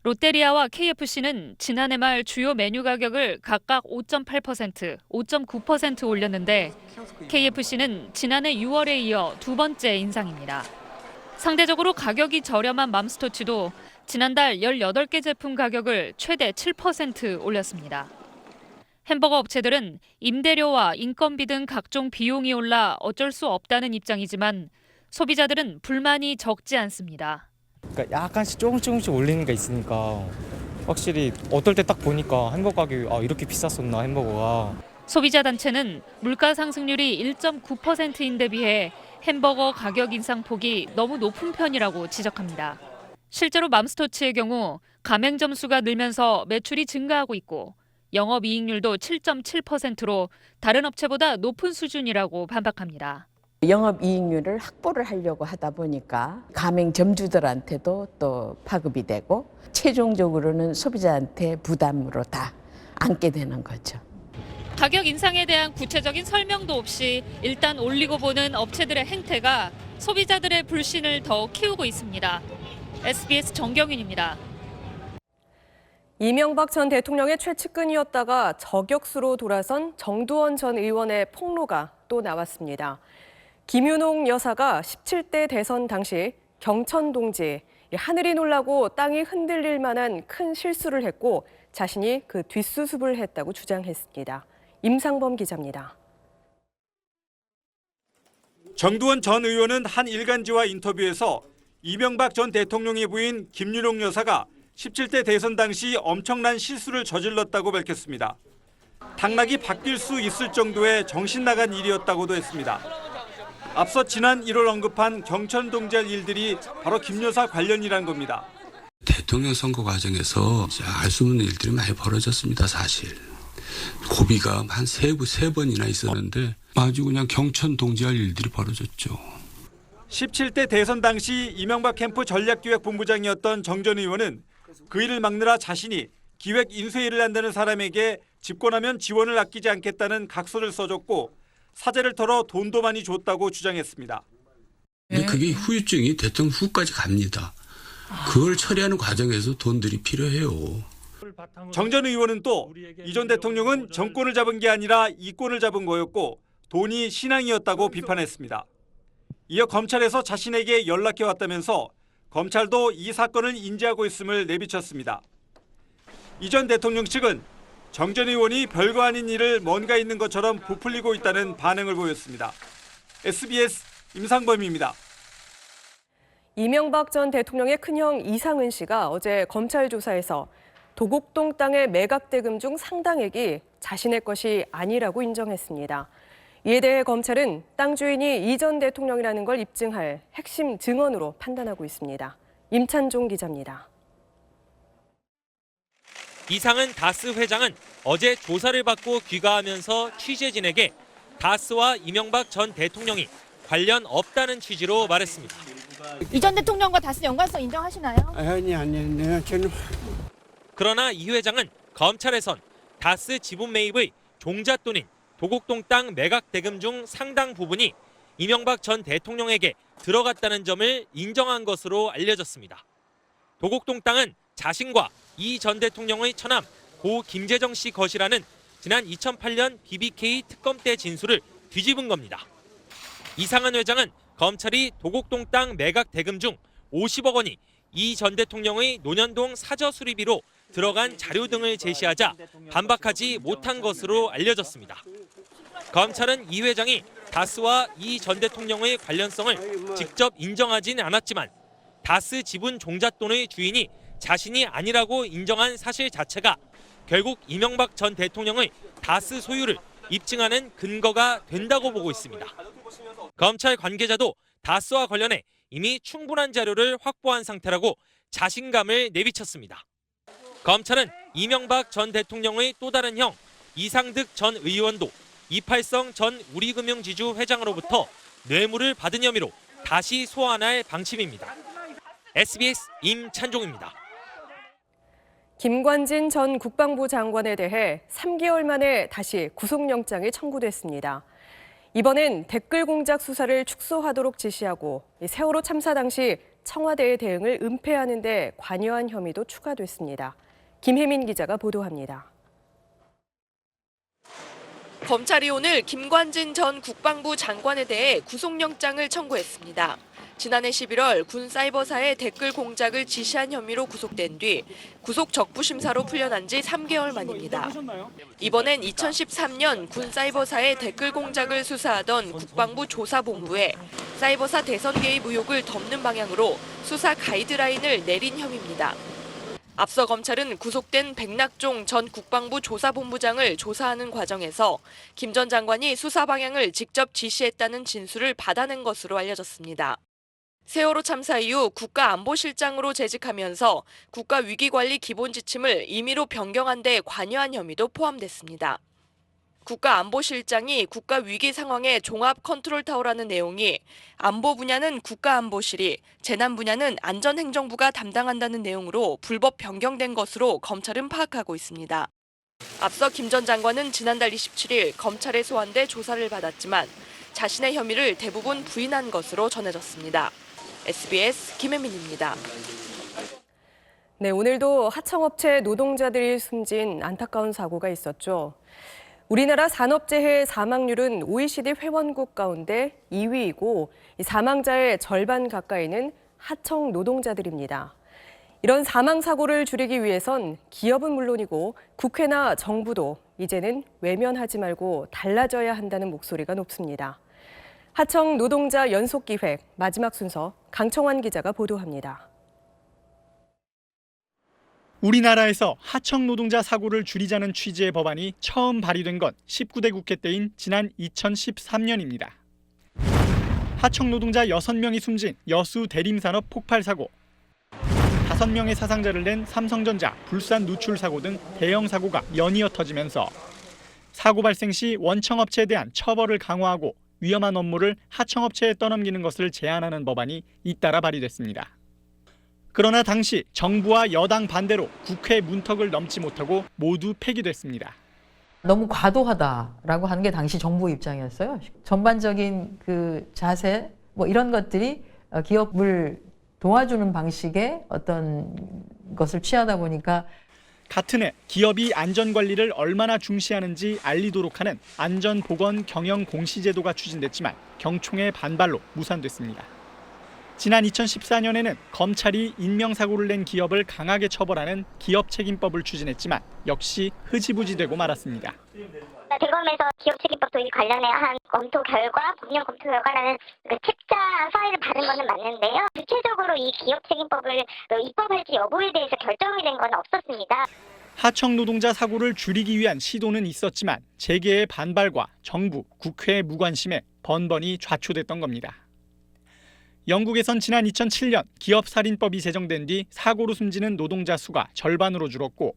롯데리아와 KFC는 지난해 말 주요 메뉴 가격을 각각 5.8%, 5.9% 올렸는데 KFC는 지난해 6월에 이어 두 번째 인상입니다. 상대적으로 가격이 저렴한 맘스터치도 지난달 18개 제품 가격을 최대 7% 올렸습니다. 햄버거 업체들은 임대료와 인건비 등 각종 비용이 올라 어쩔 수 없다는 입장이지만 소비자들은 불만이 적지 않습니다. 그러니까 약간씩 조금씩 올리는 게 있으니까 확실히 어떨 때 딱 보니까 햄버거 가격이 이렇게 비쌌었나 햄버거가. 소비자 단체는 물가 상승률이 1.9%인데 비해 햄버거 가격 인상폭이 너무 높은 편이라고 지적합니다. 실제로 맘스터치의 경우 가맹점 수가 늘면서 매출이 증가하고 있고 영업이익률도 7.7%로 다른 업체보다 높은 수준이라고 반박합니다. 영업이익률을 확보를 하려고 하다 보니까 가맹점주들한테도 또 파급이 되고 최종적으로는 소비자한테 부담으로 다 안게 되는 거죠. 가격 인상에 대한 구체적인 설명도 없이 일단 올리고 보는 업체들의 행태가 소비자들의 불신을 더 키우고 있습니다. SBS 정경윤입니다. 이명박 전 대통령의 최측근이었다가 저격수로 돌아선 정두원 전 의원의 폭로가 또 나왔습니다. 김윤옥 여사가 17대 대선 당시 경천 동지 하늘이 놀라고 땅이 흔들릴 만한 큰 실수를 했고 자신이 그 뒷수습을 했다고 주장했습니다. 임상범 기자입니다. 정두원 전 의원은 한 일간지와 인터뷰에서 이명박 전 대통령의 부인 김윤옥 여사가 17대 대선 당시 엄청난 실수를 저질렀다고 밝혔습니다. 당락이 바뀔 수 있을 정도의 정신 나간 일이었다고도 했습니다. 앞서 지난 1월 언급한 경천 동지할 일들이 바로 김 여사 관련이란 겁니다. 대통령 선거 과정에서 알 수 없는 일들이 많이 벌어졌습니다, 사실. 고비가 한 세 번이나 있었는데 아주 그냥 경천 동지할 일들이 벌어졌죠. 17대 대선 당시 이명박 캠프 전략기획본부장이었던 정 전 의원은 그 일을 막느라 자신이 기획 인쇄일을 한다는 사람에게 집권하면 지원을 아끼지 않겠다는 각서를 써줬고 사재를 털어 돈도 많이 줬다고 주장했습니다. 근데 그게 후유증이 대통령 후까지 갑니다. 그걸 처리하는 과정에서 돈들이 필요해요. 정 전 의원은 또 이 전 대통령은 정권을 잡은 게 아니라 이권을 잡은 거였고 돈이 신앙이었다고 비판했습니다. 이어 검찰에서 자신에게 연락해 왔다면서 검찰도 이 사건을 인지하고 있음을 내비쳤습니다. 이 전 대통령 측은 정 전 의원이 별거 아닌 일을 뭔가 있는 것처럼 부풀리고 있다는 반응을 보였습니다. SBS 임상범입니다. 이명박 전 대통령의 큰형 이상은 씨가 어제 검찰 조사에서 도곡동 땅의 매각대금 중 상당액이 자신의 것이 아니라고 인정했습니다. 이에 대해 검찰은 땅 주인이 이 전 대통령이라는 걸 입증할 핵심 증언으로 판단하고 있습니다. 임찬종 기자입니다. 이상은 다스 회장은 어제 조사를 받고 귀가하면서 취재진에게 다스와 이명박 전 대통령이 관련 없다는 취지로 말했습니다. 이 전 대통령과 다스 연관성 인정하시나요? 아니, 저는. 그러나 이 회장은 검찰에선 다스 지분 매입의 종잣돈인 도곡동 땅 매각 대금 중 상당 부분이 이명박 전 대통령에게 들어갔다는 점을 인정한 것으로 알려졌습니다. 도곡동 땅은 자신과 이 전 대통령의 처남 고 김재정 씨 것이라는 지난 2008년 BBK 특검 때 진술을 뒤집은 겁니다. 이상한 회장은 검찰이 도곡동 땅 매각 대금 중 50억 원이 이 전 대통령의 논현동 사저 수리비로 들어간 자료 등을 제시하자 반박하지 못한 것으로 알려졌습니다. 검찰은 이 회장이 다스와 이 전 대통령의 관련성을 직접 인정하진 않았지만 다스 지분 종잣돈의 주인이 자신이 아니라고 인정한 사실 자체가 결국 이명박 전 대통령의 다스 소유를 입증하는 근거가 된다고 보고 있습니다. 검찰 관계자도 다스와 관련해 이미 충분한 자료를 확보한 상태라고 자신감을 내비쳤습니다. 검찰은 이명박 전 대통령의 또 다른 형 이상득 전 의원도 이팔성 전 우리금융지주 회장으로부터 뇌물을 받은 혐의로 다시 소환할 방침입니다. SBS 임찬종입니다. 김관진 전 국방부 장관에 대해 3개월 만에 다시 구속영장이 청구됐습니다. 이번엔 댓글 공작 수사를 축소하도록 지시하고 세월호 참사 당시 청와대의 대응을 은폐하는 데 관여한 혐의도 추가됐습니다. 김혜민 기자가 보도합니다. 검찰이 오늘 김관진 전 국방부 장관에 대해 구속영장을 청구했습니다. 지난해 11월 군 사이버사의 댓글 공작을 지시한 혐의로 구속된 뒤 구속 적부심사로 풀려난 지 3개월 만입니다. 이번엔 2013년 군 사이버사의 댓글 공작을 수사하던 국방부 조사본부에 사이버사 대선 개입 의혹을 덮는 방향으로 수사 가이드라인을 내린 혐의입니다. 앞서 검찰은 구속된 백낙종 전 국방부 조사본부장을 조사하는 과정에서 김 전 장관이 수사 방향을 직접 지시했다는 진술을 받아낸 것으로 알려졌습니다. 세월호 참사 이후 국가안보실장으로 재직하면서 국가위기관리 기본지침을 임의로 변경한 데 관여한 혐의도 포함됐습니다. 국가안보실장이 국가위기 상황의 종합 컨트롤타워라는 내용이 안보 분야는 국가안보실이, 재난 분야는 안전행정부가 담당한다는 내용으로 불법 변경된 것으로 검찰은 파악하고 있습니다. 앞서 김 전 장관은 지난달 27일 검찰에 소환돼 조사를 받았지만 자신의 혐의를 대부분 부인한 것으로 전해졌습니다. SBS 김혜민입니다. 네, 오늘도 하청업체 노동자들이 숨진 안타까운 사고가 있었죠. 우리나라 산업재해 사망률은 OECD 회원국 가운데 2위이고 사망자의 절반 가까이는 하청 노동자들입니다. 이런 사망 사고를 줄이기 위해선 기업은 물론이고 국회나 정부도 이제는 외면하지 말고 달라져야 한다는 목소리가 높습니다. 하청 노동자 연속기획 마지막 순서 강청환 기자가 보도합니다. 우리나라에서 하청 노동자 사고를 줄이자는 취지의 법안이 처음 발의된 건 19대 국회 때인 지난 2013년입니다. 하청 노동자 6명이 숨진 여수 대림산업 폭발 사고, 5명의 사상자를 낸 삼성전자 불산 누출 사고 등 대형 사고가 연이어 터지면서 사고 발생 시 원청업체에 대한 처벌을 강화하고 위험한 업무를 하청업체에 떠넘기는 것을 제한하는 법안이 잇따라 발의됐습니다. 그러나 당시 정부와 여당 반대로 국회 문턱을 넘지 못하고 모두 폐기됐습니다. 너무 과도하다라고 하는 게 당시 정부 입장이었어요. 전반적인 그 자세 뭐 이런 것들이 기업을 도와주는 방식의 어떤 것을 취하다 보니까 같은 해 기업이 안전관리를 얼마나 중시하는지 알리도록 하는 안전보건경영공시제도가 추진됐지만 경총의 반발로 무산됐습니다. 지난 2014년에는 검찰이 인명사고를 낸 기업을 강하게 처벌하는 기업책임법을 추진했지만 역시 흐지부지되고 말았습니다. 대검에서 기업책임법 도입 관련해 한 검토 결과, 법령 검토 결과라는 그 책자 파일을 받은 것은 맞는데요. 구체적으로 이 기업책임법을 입법할지 여부에 대해서 결정이 된 건 없었습니다. 하청 노동자 사고를 줄이기 위한 시도는 있었지만 재계의 반발과 정부, 국회의 무관심에 번번이 좌초됐던 겁니다. 영국에선 지난 2007년 기업살인법이 제정된 뒤 사고로 숨지는 노동자 수가 절반으로 줄었고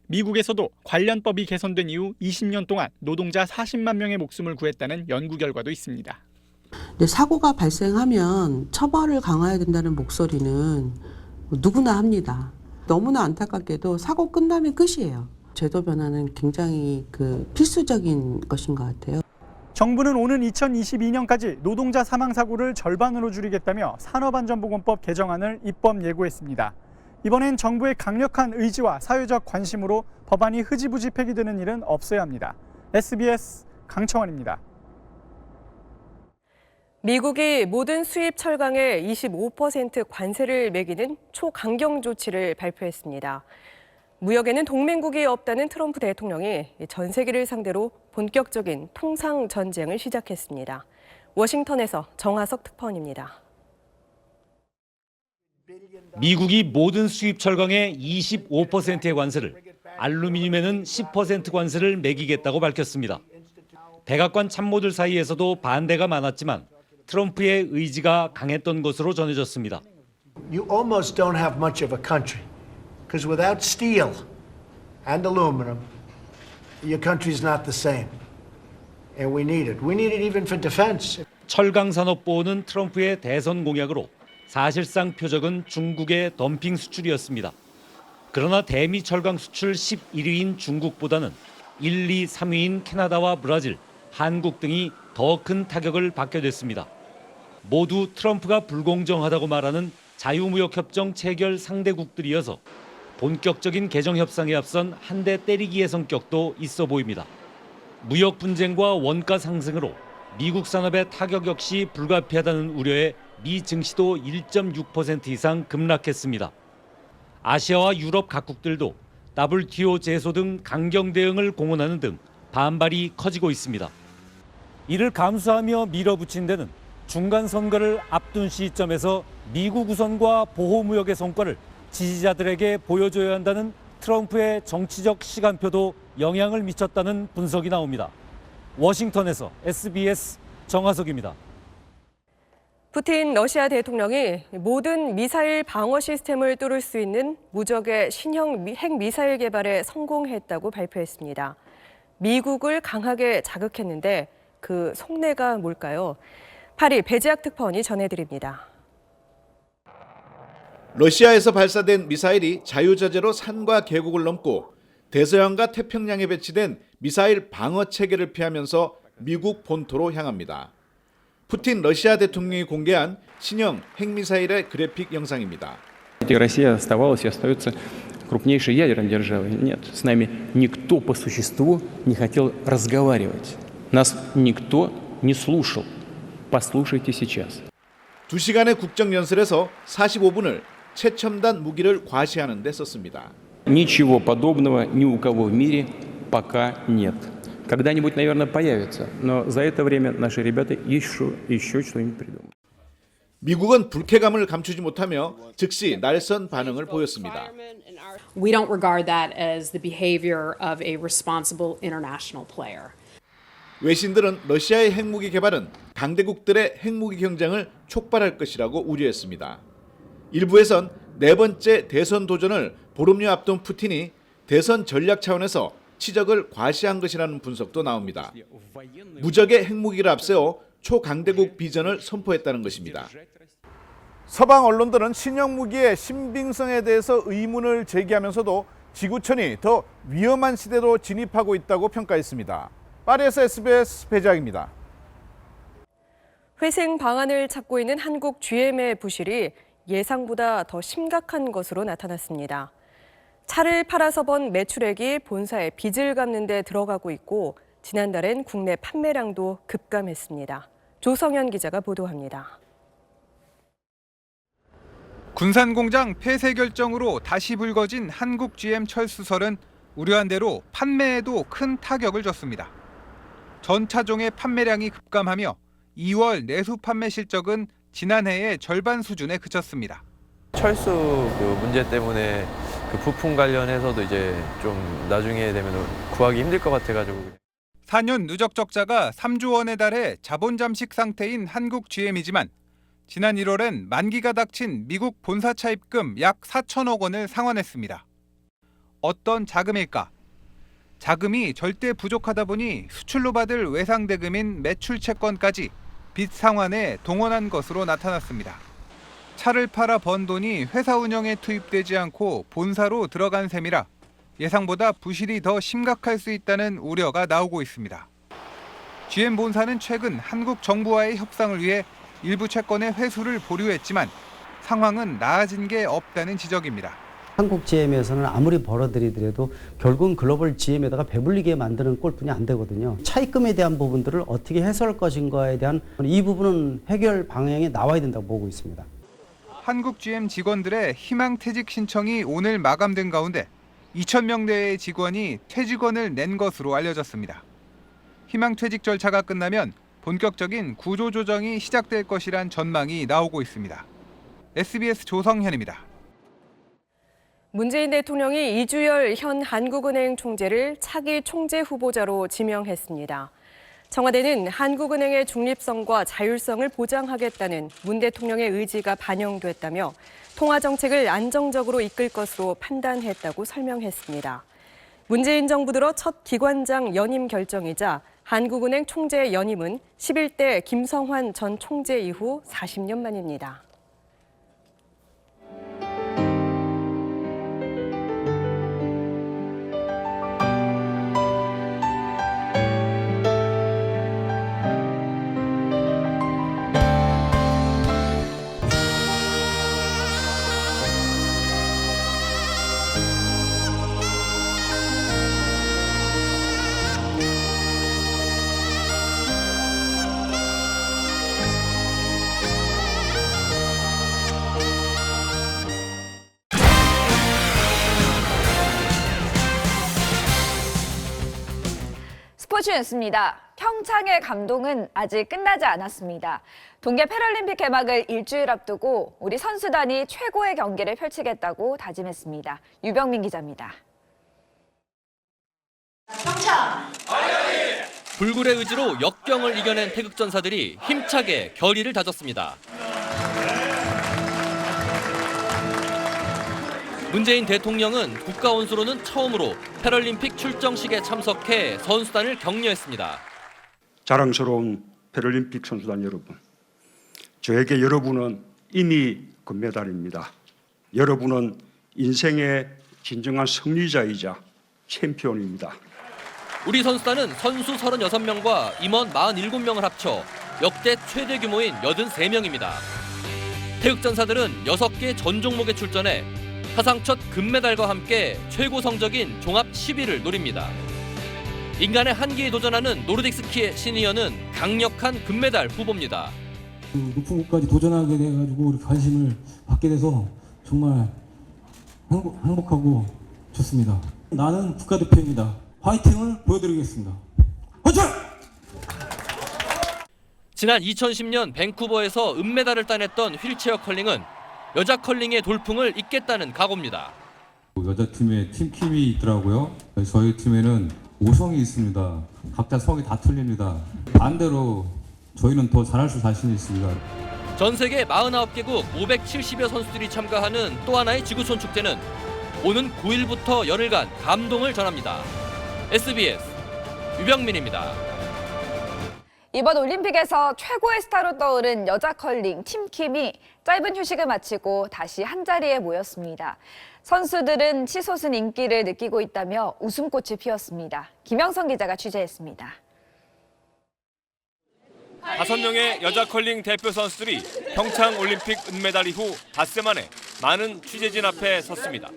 미국에서도 관련법이 개선된 이후 20년 동안 노동자 40만 명의 목숨을 구했다는 연구 결과도 있습니다. 사고가 발생하면 처벌을 강화해야 된다는 목소리는 누구나 합니다. 너무나 안타깝게도 사고 끝나면 끝이에요. 제도 변화는 굉장히 필수적인 것인 것 같아요. 정부는 오는 2022년까지 노동자 사망 사고를 절반으로 줄이겠다며 산업안전보건법 개정안을 입법 예고했습니다. 이번엔 정부의 강력한 의지와 사회적 관심으로 법안이 흐지부지 폐기되는 일은 없어야 합니다. SBS 강청환입니다. 미국이 모든 수입 철강에 25% 관세를 매기는 초강경 조치를 발표했습니다. 무역에는 동맹국이 없다는 트럼프 대통령이 전 세계를 상대로 본격적인 통상 전쟁을 시작했습니다. 워싱턴에서 정하석 특파원입니다. 미국이 모든 수입 철강에 25%의 관세를, 알루미늄에는 10% 관세를 매기겠다고 밝혔습니다. 백악관 참모들 사이에서도 반대가 많았지만 트럼프의 의지가 강했던 것으로 전해졌습니다. You almost don't have much of a country Because without steel and aluminum, your country's not the same. And we need it. We need it even for defense. 철강 산업 보호는 트럼프의 대선 공약으로 사실상 표적은 중국의 덤핑 수출이었습니다. 그러나 대미 철강 수출 11위인 중국보다는 1, 2, 3위인 캐나다와 브라질, 한국 등이 더 큰 타격을 받게 됐습니다. 모두 트럼프가 불공정하다고 말하는 자유무역협정 체결 상대국들이어서 본격적인 개정 협상에 앞선 한 대 때리기의 성격도 있어 보입니다. 무역 분쟁과 원가 상승으로 미국 산업의 타격 역시 불가피하다는 우려에 미 증시도 1.6% 이상 급락했습니다. 아시아와 유럽 각국들도 WTO 제소 등 강경 대응을 공언하는 등 반발이 커지고 있습니다. 이를 감수하며 밀어붙인 데는 중간 선거를 앞둔 시점에서 미국 우선과 보호무역의 성과를 지지자들에게 보여줘야 한다는 트럼프의 정치적 시간표도 영향을 미쳤다는 분석이 나옵니다. 워싱턴에서 SBS 정하석입니다. 푸틴 러시아 대통령이 모든 미사일 방어 시스템을 뚫을 수 있는 무적의 신형 핵미사일 개발에 성공했다고 발표했습니다. 미국을 강하게 자극했는데 그 속내가 뭘까요? 파리 배지학 특파원이 전해드립니다. 러시아에서 발사된 미사일이 자유자재로 산과 계곡을 넘고 대서양과 태평양에 배치된 미사일 방어 체계를 피하면서 미국 본토로 향합니다. 푸틴 러시아 대통령이 공개한 신형 핵미사일의 그래픽 영상입니다. Россия оставалась и остается крупнейшей ядерной державой. Нет, с нами никто по существу не хотел разговаривать. Нас никто не слушал. Послушайте сейчас. 2시간의 국정연설에서 45분을 최첨단 무기를 과시하는 데 썼습니다. Ничего подобного ни у кого в мире пока нет. Когда-нибудь, наверное, появится, но за это время наши ребята еще что-нибудь придумают. 미국은 불쾌감을 감추지 못하며 즉시 날선 반응을 보였습니다. We don't regard that as the behavior of a responsible international player. 외신들은 러시아의 핵무기 개발은 강대국들의 핵무기 경쟁을 촉발할 것이라고 우려했습니다. 일부에선 네 번째 대선 도전을 보름여 앞둔 푸틴이 대선 전략 차원에서 치적을 과시한 것이라는 분석도 나옵니다. 무적의 핵무기를 앞세워 초강대국 비전을 선포했다는 것입니다. 서방 언론들은 신형 무기의 신빙성에 대해서 의문을 제기하면서도 지구촌이 더 위험한 시대로 진입하고 있다고 평가했습니다. 파리에서 SBS 배지학입니다. 회생 방안을 찾고 있는 한국 GM의 부실이 예상보다 더 심각한 것으로 나타났습니다. 차를 팔아서 번 매출액이 본사에 빚을 갚는 데 들어가고 있고 지난달엔 국내 판매량도 급감했습니다. 조성현 기자가 보도합니다. 군산공장 폐쇄 결정으로 다시 불거진 한국 GM 철수설은 우려한 대로 판매에도 큰 타격을 줬습니다. 전 차종의 판매량이 급감하며 2월 내수 판매 실적은 지난해의 절반 수준에 그쳤습니다. 철수 문제 때문에 부품 관련해서도 이제 좀 나중에 되면 구하기 힘들 것 같아가지고. 4년 누적 적자가 3조 원에 달해 자본 잠식 상태인 한국 GM이지만 지난 1월엔 만기가 닥친 미국 본사 차입금 약 4천억 원을 상환했습니다. 어떤 자금일까? 자금이 절대 부족하다 보니 수출로 받을 외상 대금인 매출 채권까지 빚 상환에 동원한 것으로 나타났습니다. 차를 팔아 번 돈이 회사 운영에 투입되지 않고 본사로 들어간 셈이라 예상보다 부실이 더 심각할 수 있다는 우려가 나오고 있습니다. GM 본사는 최근 한국 정부와의 협상을 위해 일부 채권의 회수를 보류했지만 상황은 나아진 게 없다는 지적입니다. 한국 GM에서는 아무리 벌어들이더라도 결국은 글로벌 GM에다가 배불리게 만드는 꼴뿐이 안 되거든요. 차입금에 대한 부분들을 어떻게 해소할 것인가에 대한 이 부분은 해결 방향에 나와야 된다고 보고 있습니다. 한국 GM 직원들의 희망퇴직 신청이 오늘 마감된 가운데 2,000명대의 직원이 퇴직원을 낸 것으로 알려졌습니다. 희망퇴직 절차가 끝나면 본격적인 구조조정이 시작될 것이란 전망이 나오고 있습니다. SBS 조성현입니다. 문재인 대통령이 이주열 현 한국은행 총재를 차기 총재 후보자로 지명했습니다. 청와대는 한국은행의 중립성과 자율성을 보장하겠다는 문 대통령의 의지가 반영됐다며 통화 정책을 안정적으로 이끌 것으로 판단했다고 설명했습니다. 문재인 정부 들어 첫 기관장 연임 결정이자 한국은행 총재 연임은 11대 김성환 전 총재 이후 40년 만입니다. 스포츠 뉴스입니다. 평창의 감동은 아직 끝나지 않았습니다. 동계 패럴림픽 개막을 일주일 앞두고 우리 선수단이 최고의 경기를 펼치겠다고 다짐했습니다. 유병민 기자입니다. 평창! 불굴의 의지로 역경을 이겨낸 태극전사들이 힘차게 결의를 다졌습니다. 문재인 대통령은 국가원수로는 처음으로 패럴림픽 출정식에 참석해 선수단을 격려했습니다. 자랑스러운 패럴림픽 선수단 여러분, 저에게 여러분은 이미 금메달입니다. 여러분은 인생의 진정한 승리자이자 챔피언입니다. 우리 선수단은 선수 36명과 임원 47명을 합쳐 역대 최대 규모인 83명입니다. 태극전사들은 6개 전 종목에 출전해 사상 첫 금메달과 함께 최고 성적인 종합 10위를 노립니다. 인간의 한계에 도전하는 노르딕 스키의 시니어는 강력한 금메달 후보입니다. 높은 곳까지 도전하게 돼가지고 관심을 받게 돼서 정말 행복하고 좋습니다. 나는 국가대표입니다. 화이팅을 보여드리겠습니다. 화이팅! 지난 2010년 밴쿠버에서 은메달을 따냈던 휠체어 컬링은 여자 컬링의 돌풍을 잇겠다는 각오입니다. 여자팀에 팀킴이 있더라고요. 저희 팀에는 5성이 있습니다. 각자 성이 다 틀립니다. 반대로 저희는 더 잘할 수 자신이 있습니다. 전 세계 49개국 570여 선수들이 참가하는 또 하나의 지구촌 축제는 오는 9일부터 열흘간 감동을 전합니다. SBS 유병민입니다. 이번 올림픽에서 최고의 스타로 떠오른 여자 컬링 팀킴이 짧은 휴식을 마치고 다시 한자리에 모였습니다. 선수들은 치솟은 인기를 느끼고 있다며 웃음꽃을 피웠습니다. 김영선 기자가 취재했습니다. 5명의 여자 컬링 대표 선수들이 평창 올림픽 은메달 이후 닷새 만에 많은 취재진 앞에 섰습니다.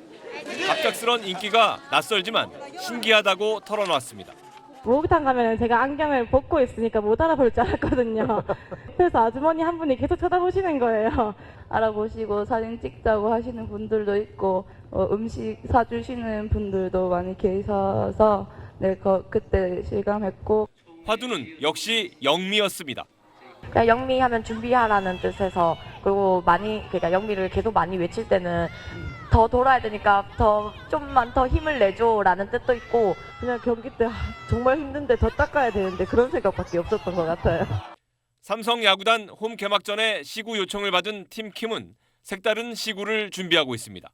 갑작스런 인기가 낯설지만 신기하다고 털어놨습니다. 목욕탕 가면 제가 안경을 벗고 있으니까 못 알아볼 줄 알았거든요. 그래서 아주머니 한 분이 계속 쳐다보시는 거예요. 알아보시고 사진 찍자고 하시는 분들도 있고 음식 사주시는 분들도 많이 계셔서 네, 그때 실감했고. 화두는 역시 영미였습니다. 그러니까 영미하면 준비하라는 뜻에서 그리고 그러니까 영미를 계속 많이 외칠 때는 더 돌아야 되니까 좀만 더 힘을 내줘라는 뜻도 있고 그냥 경기 때 정말 힘든데 더 닦아야 되는데 그런 생각밖에 없었던 것 같아요. 삼성 야구단 홈 개막전에 시구 요청을 받은 팀킴은 색다른 시구를 준비하고 있습니다.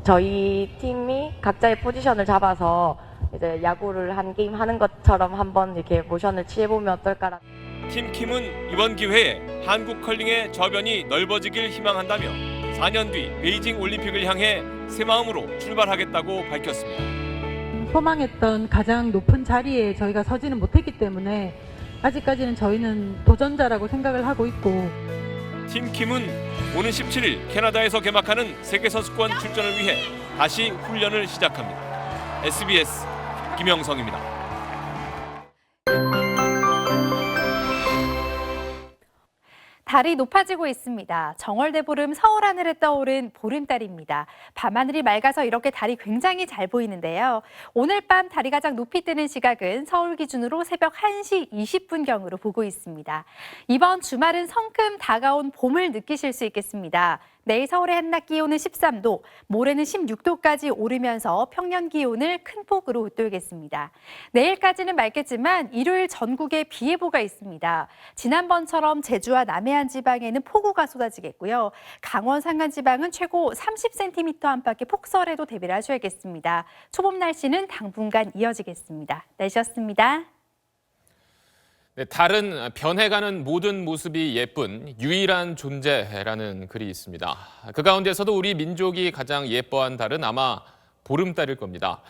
저희 팀이 각자의 포지션을 잡아서 이제 야구를 한 게임 하는 것처럼 한번 이렇게 모션을 취해보면 어떨까라. 팀킴은 이번 기회에 한국 컬링의 저변이 넓어지길 희망한다며 4년 뒤 베이징 올림픽을 향해 새 마음으로 출발하겠다고 밝혔습니다. 소망했던 가장 높은 자리에 저희가 서지는 못했기 때문에 아직까지는 저희는 도전자라고 생각을 하고 있고. 팀킴은 오는 17일 캐나다에서 개막하는 세계선수권 출전을 위해 다시 훈련을 시작합니다. SBS 김영성입니다. 달이 높아지고 있습니다. 정월대보름 서울 하늘에 떠오른 보름달입니다. 밤하늘이 맑아서 이렇게 달이 굉장히 잘 보이는데요. 오늘 밤 달이 가장 높이 뜨는 시각은 서울 기준으로 새벽 1시 20분경으로 보고 있습니다. 이번 주말은 성큼 다가온 봄을 느끼실 수 있겠습니다. 내일 서울의 한낮 기온은 13도, 모레는 16도까지 오르면서 평년 기온을 큰 폭으로 웃돌겠습니다. 내일까지는 맑겠지만 일요일 전국에 비 예보가 있습니다. 지난번처럼 제주와 남해안 지방에는 폭우가 쏟아지겠고요. 강원 산간지방은 최고 30cm 안팎의 폭설에도 대비를 하셔야겠습니다. 초봄 날씨는 당분간 이어지겠습니다. 날씨였습니다. 네, 달은 변해가는 모든 모습이 예쁜 유일한 존재라는 글이 있습니다. 그 가운데서도 우리 민족이 가장 예뻐한 달은 아마 보름달일 겁니다.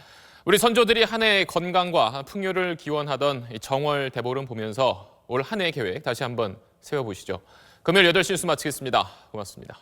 우리 선조들이 한 해의 건강과 풍요를 기원하던 정월 대보름 보면서 올 한 해 계획 다시 한번 세워보시죠. 금요일 8시 뉴스 마치겠습니다. 고맙습니다.